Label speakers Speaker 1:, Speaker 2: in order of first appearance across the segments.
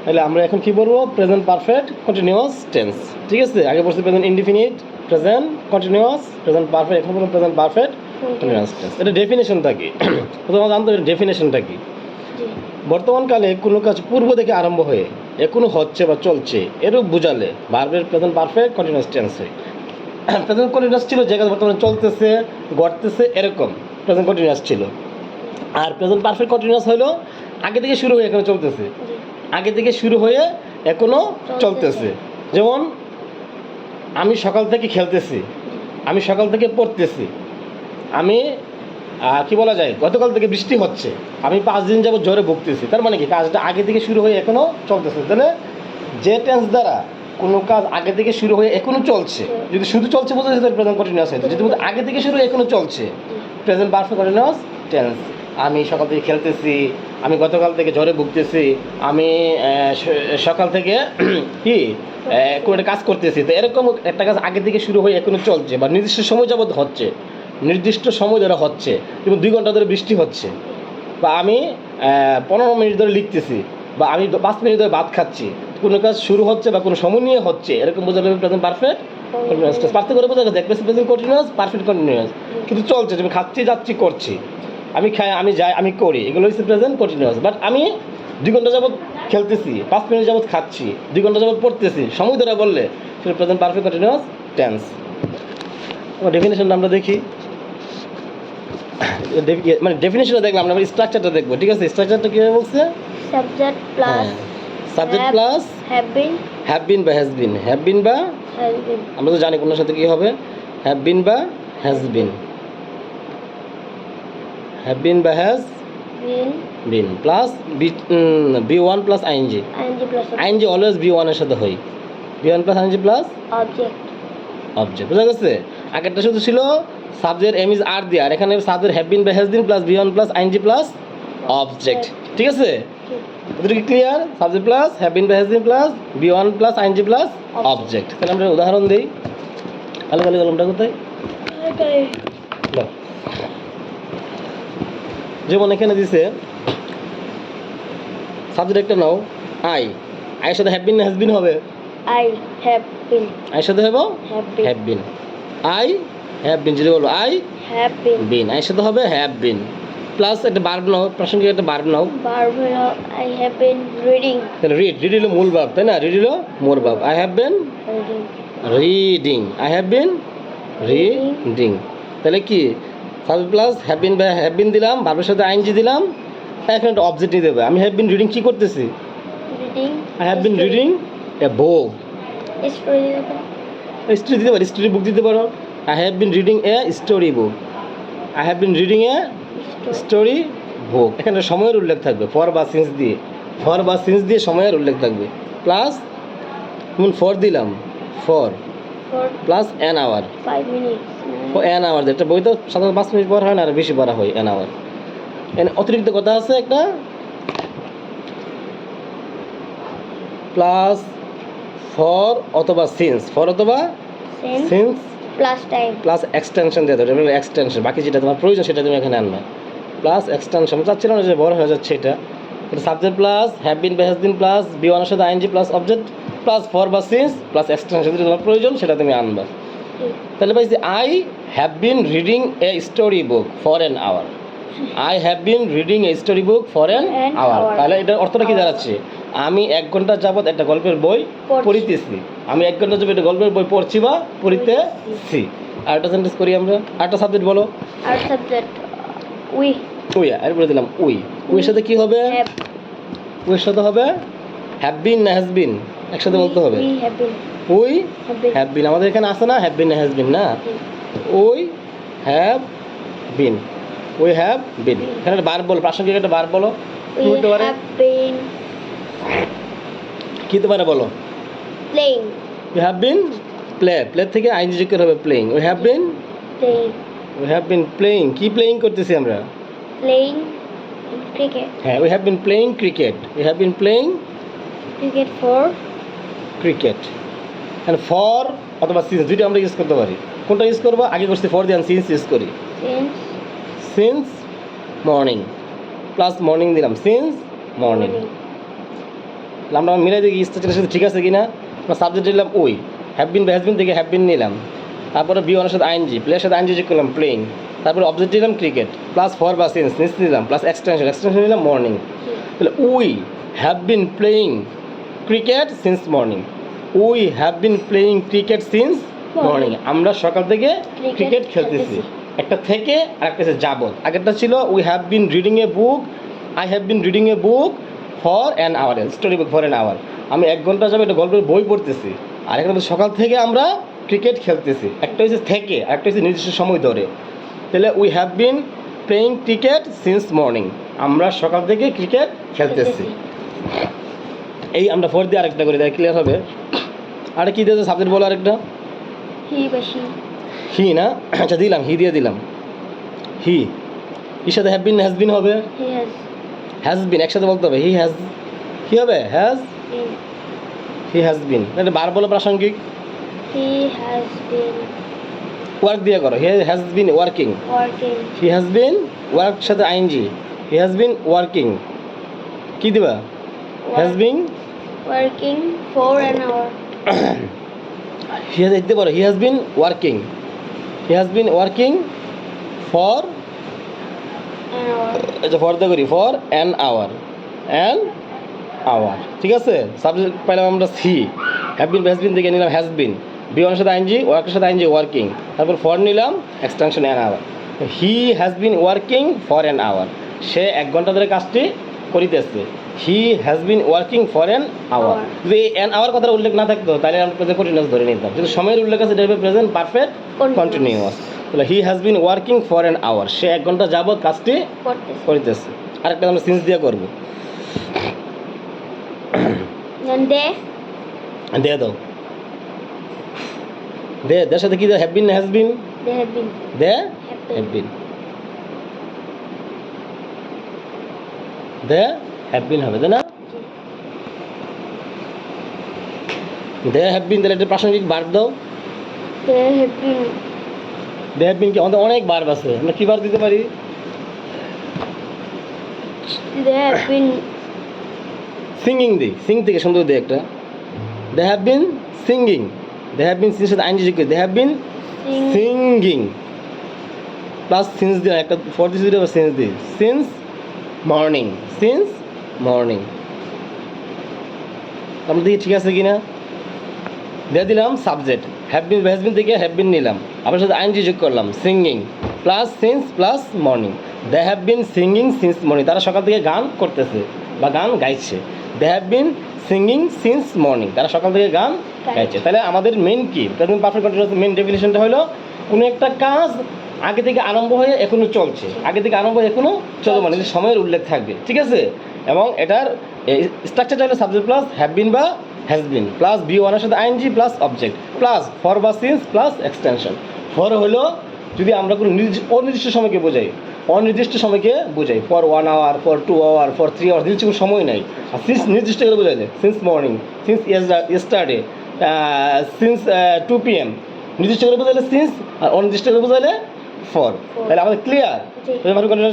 Speaker 1: তাহলে আমরা এখন কি বলবো? Present perfect continuous tense. ঠিক আছে, আগে বলছি present indefinite, present continuous, present perfect, এখন বলবো প্রেজেন্ট পারফেক্ট কন্টিনিউয়াস টেন্স। এটা ডেফিনেশনটা কি? প্রথমে জানতে হবে ডেফিনেশনটা কি। বর্তমানকালে কোনো কাজ পূর্ব থেকে আরম্ভ হয়ে এখনো হচ্ছে বা চলছে এরূপ বুঝালে ভার্বের প্রেজেন্ট পারফেক্ট কন্টিনিউয়াস টেন্স হয়। প্রেজেন্ট কন্টিনিউয়াস ছিল যে কাজ বর্তমানে চলতেছে, ঘটতেছে, এরকম প্রেজেন্ট কন্টিনিউয়াস ছিল। আর প্রেজেন্ট পারফেক্ট কন্টিনিউয়াস হলো আগে থেকে শুরু হয়ে এখনো চলতেছে, আগে থেকে শুরু হয়ে এখনো চলতেছে। যেমন আমি সকাল থেকে খেলতেছি, আমি সকাল থেকে পড়তেছি, আমি কি বলা যায়, গতকাল থেকে বৃষ্টি হচ্ছে, আমি 5 দিন যাবত জ্বরে ভুগতেছি। তার মানে কি কাজটা আগে থেকে শুরু হয়ে এখনো চলতেছে। তাহলে যে টেন্স দ্বারা কোনো কাজ আগে থেকে শুরু হয়ে এখনো চলছে, যদি শুধু চলছে বোঝা যায় প্রেজেন্ট কন্টিনিউয়াস হয়। যদি আগে থেকে শুরু হয়ে এখনো চলছে, প্রেজেন্ট পারফেক্ট কন্টিনিউয়াস টেন্স। আমি সকাল থেকে খেলতেছি, আমি গতকাল থেকে জ্বরে ভুগতেছি, আমি সকাল থেকে কি কোনো একটা কাজ করতেছি। তো এরকম একটা কাজ আগে থেকে শুরু হয়ে এখনো চলছে বা নির্দিষ্ট সময় যাবত হচ্ছে, নির্দিষ্ট সময় ধরে হচ্ছে, যেমন 2 ঘন্টা ধরে বৃষ্টি হচ্ছে, বা আমি 15 মিনিট ধরে লিখতেছি, বা আমি 5 মিনিট ধরে ভাত খাচ্ছি। কোনো কাজ শুরু হচ্ছে বা কোনো সময় নিয়ে হচ্ছে, এরকম বোঝালে প্রেজেন্ট পারফেক্ট কন্টিনিউয়াস। পার্থক্য করে বোঝা গেছে প্রেজেন্ট কন্টিনিউয়াস, পারফেক্ট কন্টিনিউয়াস। কিন্তু চলছে, আমি খাচ্ছি, যাচ্ছি, করছি, আমি খাই, আমি যাই, আমি করি, এগুলো হচ্ছে প্রেজেন্ট কন্টিনিউয়াস। বাট আমি 2 ঘন্টা যাবত খেলতেছি, 5 মিনিট যাবত খাচ্ছি, 2 ঘন্টা যাবত পড়তেছি, সময় ধরে বললে সেটা প্রেজেন্ট পারফেক্ট কন্টিনিউয়াস টেন্স। আমার ডেফিনেশনটা আমরা দেখি, মানে ডেফিনেশনটা দেখলাম, আমরা স্ট্রাকচারটা দেখবো। ঠিক আছে, স্ট্রাকচারটা কীভাবে বলছে?
Speaker 2: Subject plus
Speaker 1: subject plus
Speaker 2: have been
Speaker 1: বা হ্যাজ বিন। হ্যাভ বিন বা আমরা তো জানি কোনটার সাথে কী হবে, হ্যাভ বিন বা হ্যাজ বিন। হ্যাভ বিন বা has been plus B one plus ING. ING always V ওয়ানের সাথে হয়, V one plus ING plus object. বুঝা গেছে? আগেরটা শুধু ছিল সাবজেক্ট এম ইজ আর দিয়ে, আর এখানে সাবজেক্ট হ্যাভ বিন বা has been plus B one plus ING plus object. ঠিক আছে, এটা কি clear? Subject plus have been বা has been plus B one plus ING plus object. তাহলে আমরা উদাহরণ দিই। কালো কালো কলমটা কোথায়? যেমন এখানে দিছে সাবজেক্ট একটা নাও, আই। আইয়ের সাথে হ্যাভ বিন না হ্যাজ বিন হবে?
Speaker 2: আই হ্যাভ বিন।
Speaker 1: আইয়ের সাথে হবে হ্যাভ বিন। আই হ্যাভ বিন, যদি বলো আই
Speaker 2: হ্যাভ বিন,
Speaker 1: আইয়ের সাথে হবে হ্যাভ বিন প্লাস একটা ভার্ব নাও, প্রাসঙ্গিক একটা ভার্ব নাও।
Speaker 2: ভার্ব হলো আই হ্যাভ বিন রিডিং।
Speaker 1: তাহলে রিড হলো মূল ভার্ব, তাই না? রিড হলো মূল verb. I have been reading, I have been reading. তাহলে কি সাবজেক্ট প্লাস হ্যাভ বিন বা হ্যাভ বিন দিলাম, ভার্বের সাথে আইএনজি দিলাম, এখন একটা অবজেক্ট নিতে হবে। আমি হ্যাভ বিন রিডিং কি করতেছি?
Speaker 2: Reading.
Speaker 1: I have been reading a book. Story দিতে পারো, স্টোরি বুক দিতে পারো। I have been reading a story book. I have been reading a story বুক। এখানে সময়ের উল্লেখ থাকবে, ফর বা সিন্স দিয়ে, ফর বা সিন্স দিয়ে সময়ের উল্লেখ থাকবে। প্লাস ফর দিলাম, for plus an hour,
Speaker 2: 5 minute
Speaker 1: an hour. একটা বই তো সাধারণত 5 মিনিট পর হয় না, আর বেশি পড়া হয় অ্যান আওয়ার। এখানে অতিরিক্ত কথা আছে একটা, প্লাস ফর অথবা সিন্স, ফর অথবা since
Speaker 2: plus time
Speaker 1: plus extension দিয়ে দেবে। এটা এক্সটেনশন, বাকি যেটা তোমার প্রয়োজন সেটা তুমি এখানে আনবে। প্লাস এক্সটেনশন চাচ্ছিলাম না যে বড় হয়ে যাচ্ছে এটা। সাবজেক্ট প্লাস হ্যাভ বিন বা হ্যাজ বিন প্লাস বি ওয়ানের সাথে ING plus object plus for বা সিন্স প্লাস এক্সটেনশন, যেটা তোমার প্রয়োজন সেটা তুমি আনবা। তাহলে পাইছি I have been reading a story book for an hour. I have been reading a story book for an hour. তাহলে এটার অর্থটা কি দাঁড়াচ্ছে? আমি 1 ঘন্টা যাবত একটা গল্পের বই পড়িতেছি। আমি 1 ঘন্টা যাবত একটা গল্পের বই পড়ছি বা পড়িতেছি। আরেকটা সেন্টেন্স করি আমরা। আরেকটা সাবজেক্ট বলো।
Speaker 2: আর সাবজেক্ট উই।
Speaker 1: উই, আর বলে দিলাম উই। উইয়ের সাথে কি হবে? উইয়ের সাথে হবে হ্যাভ বিন না হ্যাজ বিন, একসাথে বলতে হবে। উই হ্যাভ বিন। আমাদের এখানে আছে না হ্যাভ বিন না হ্যাজ বিন না, we have bin, we have বিন। এখানে একটা ভার্ব বলো, প্রাসঙ্গিক একটা ভার্ব বলো। কি হতে পারে? কি হতে পারে বলো?
Speaker 2: Playing.
Speaker 1: We have been play, play থেকে আইএনজি যোগ করে হবে playing. We have been
Speaker 2: playing.
Speaker 1: We have been playing. কি প্লেইং করতেছি আমরা?
Speaker 2: Playing cricket.
Speaker 1: হ্যাঁ, we have been playing cricket. We have been playing
Speaker 2: cricket for
Speaker 1: cricket. And for অথবা since দুইটা আমরা ইউজ করতে পারি। কোনটা ইউজ করবো? আগে করছি ফর দিয়ে সিন্স ইউজ করি। সিন্স মর্নিং প্লাস মর্নিং দিলাম, সিন্স মর্নিং। আমরা মিলাই দেখি স্ট্রাকচারের সাথে ঠিক আছে কিনা। আমরা সাবজেক্ট নিলাম ওই, হ্যাভ বিন বা হ্যাজ বিন থেকে হ্যাভ বিন নিলাম, তারপরে বি ওয়ানের সাথে আইএনজি, প্লেয়ার সাথে আইএনজি যোগ করলাম প্লেইং, তারপরে অবজেক্ট নিলাম ক্রিকেট, প্লাস ফর বা সিন্স নিলাম, প্লাস এক্সটেনশন নিলাম মর্নিং। তাহলে we have been playing cricket since morning, we have been playing cricket since morning, আমরা সকাল থেকে ক্রিকেট খেলতেছি। একটা থেকে আর একটা হচ্ছে যাবত। আগেরটা ছিল we have been reading a book, I have been reading a book for an hour, story book for an hour, আমি 1 ঘন্টা যাবো একটা গল্পের বই পড়তেছি। আর একটা সকাল থেকে আমরা ক্রিকেট খেলতেছি। একটা হচ্ছে থেকে আর একটা হচ্ছে নির্দিষ্ট সময় ধরে। তাহলে we have been playing cricket since morning, আমরা সকাল থেকে ক্রিকেট খেলতেছি। এই আমরা ফোর দিয়ে আরেকটা করি, তাই ক্লিয়ার হবে। আর কি দিয়েছে সাবজেক্ট বলো আরেকটা?
Speaker 2: হি বা শি।
Speaker 1: হি না, আচ্ছা দিলাম, হি দিয়ে দিলাম। হি এর সাথে হ্যাভ বিন হ্যাজ বিন হবে,
Speaker 2: হি হ্যাজ
Speaker 1: হ্যাজ বিন একসাথে বলতে হবে। হি হ্যাজ কি হবে? Has,
Speaker 2: been.
Speaker 1: He has been. এটা বার বলো প্রাসঙ্গিক।
Speaker 2: হি হ্যাজ বিন
Speaker 1: ওয়ার্ক দিয়ে করো, he has been working,
Speaker 2: working.
Speaker 1: He has been work সাথে ING, he has been working. কি দিবা? Has been
Speaker 2: working for an hour.
Speaker 1: He has দিতে পারো, he has been working, he has been working for,
Speaker 2: an hour.
Speaker 1: আচ্ছা for দিয়ে করি, for an hour, an hour. ঠিক আছে, সাবজেক্ট পাইলাম আমরা সি, হ্যাভ বিন হ্যাজ বিন থেকে নিলাম হ্যাজ বিন, বি ওয়ানের সাথে আইএনজি, ওয়ার্কের সাথে আইএনজি ওয়ার্কিং, তারপর ফর নিলাম extension an hour. He has been working for an hour, সে 1 ঘন্টা ধরে কাজটি করিতেছে। He has been working for an hour. যদি এই অ্যান আওয়ার কথার উল্লেখ না থাকতো তাহলে আমরা প্রেজেন্ট কন্টিনিউয়াস ধরে নিতাম, কিন্তু সময়ের উল্লেখ আছে, এটা হবে প্রেজেন্ট পারফেক্ট কন্টিনিউয়াস। তাহলে he has been working for an hour, সে 1 ঘন্টা যাবত কাজটি
Speaker 2: করতেছে।
Speaker 1: করিতেছে। আরেকটা আমরা সিন্স দিয়ে করবো,
Speaker 2: দেন দে।
Speaker 1: দিয়ে দাও, দে, দের সাথে কি দেয়? হ্যাভ বিন না has been?
Speaker 2: They have been.
Speaker 1: They
Speaker 2: have
Speaker 1: have
Speaker 2: been.
Speaker 1: Been, they have been হবে, তাই না? দে হ্যাভ বিন, তাহলে একটা প্রাসঙ্গিক বার দাও।
Speaker 2: দে হ্যাভ বিন।
Speaker 1: দে হ্যাভ বিন কি আমাদের অনেক বার আছে, আমরা কি বার দিতে পারি?
Speaker 2: দে হ্যাভ বিন
Speaker 1: সিঙ্গিং দিই, সিং থেকে সুন্দর দিই একটা। They have been singing, they have been সিন্সের সাথে আইনজি যোগ করি, they have been singing plus since দিই, একটা ফর দিস দিই, আবার সিন্স দিই, সিন্স মর্নিং, সিন্স মর্নিং। আমরা দেখি ঠিক আছে কিনা। দিয়ে দিলাম subject, have been has been থেকে হ্যাভ বিন নিলাম, আপনার সাথে আইনজি যোগ করলাম, singing plus since plus morning. They have been singing since morning, তারা সকাল থেকে গান করতেছে বা গান গাইছে। They have been singing since morning, তারা সকাল থেকে গান গাইছে। তাহলে আমাদের মেন কি, প্রেজেন্ট পারফেক্ট কন্টিনিউয়াস মেন ডেফিনিশনটা হলো কোনো একটা কাজ আগে থেকে আরম্ভ হয়ে এখনো চলছে, আগে থেকে আরম্ভ হয়ে এখনো চলমান, মানে সময়ের উল্লেখ থাকবে। ঠিক আছে, এবং এটার স্ট্রাকচারটা হলো সাবজেক্ট প্লাস হ্যাভ বিন বা হ্যাজ বিন প্লাস বি ওয়ানের সাথে ING plus object plus for বা সিন্স প্লাস এক্সটেনশন। ফর হলো যদি আমরা কোনো অনির্দিষ্ট সময়কে বোঝাই, অনির্দিষ্ট সময়কে বোঝাই, for 1 hour, for 2 hour, for 3 hour, নির্দিষ্ট কোনো সময় নাই। আর সিন্স নির্দিষ্ট করে বোঝাই যায়, since morning, since yesterday, since 2 PM, নির্দিষ্ট করে বোঝাইলে সিন্স, আর অনির্দিষ্ট করে বোঝাইলে ফর। তাহলে আমাদের ক্লিয়ার।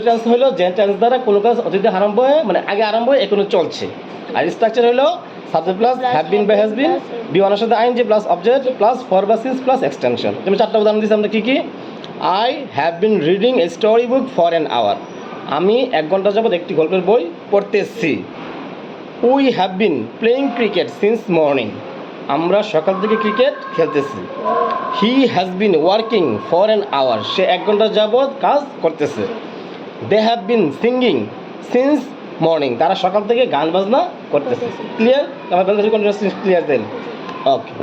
Speaker 1: টেন্স হলো যে টেন্স দ্বারা কোনো কাজ অতীতে আরম্ভ হয়ে, মানে আগে আরম্ভ হয়ে এখনো চলছে। আর স্ট্রাকচার হলো সাবজেক্ট প্লাস হ্যাভ বিন বা হ্যাজ বিন, বি ওয়ানের সাথে ING plus object plus for বা সিন্স প্লাস এক্সটেনশন। তুমি 4টা উদাহরণ দিচ্ছি আমরা কি কি। I have been reading a story book for an hour, আমি 1 ঘন্টা যাবত একটি গল্পের বই পড়তেছি। We have been playing cricket since morning, আমরা সকাল থেকে ক্রিকেট খেলতেছি। He has been working for an hour, সে 1 ঘন্টা যাবত কাজ করতেছে। They have been singing since morning, তারা সকাল থেকে গান বাজনা করতেছে। ক্লিয়ার? আমার ক্লিয়ার দেন। ওকে।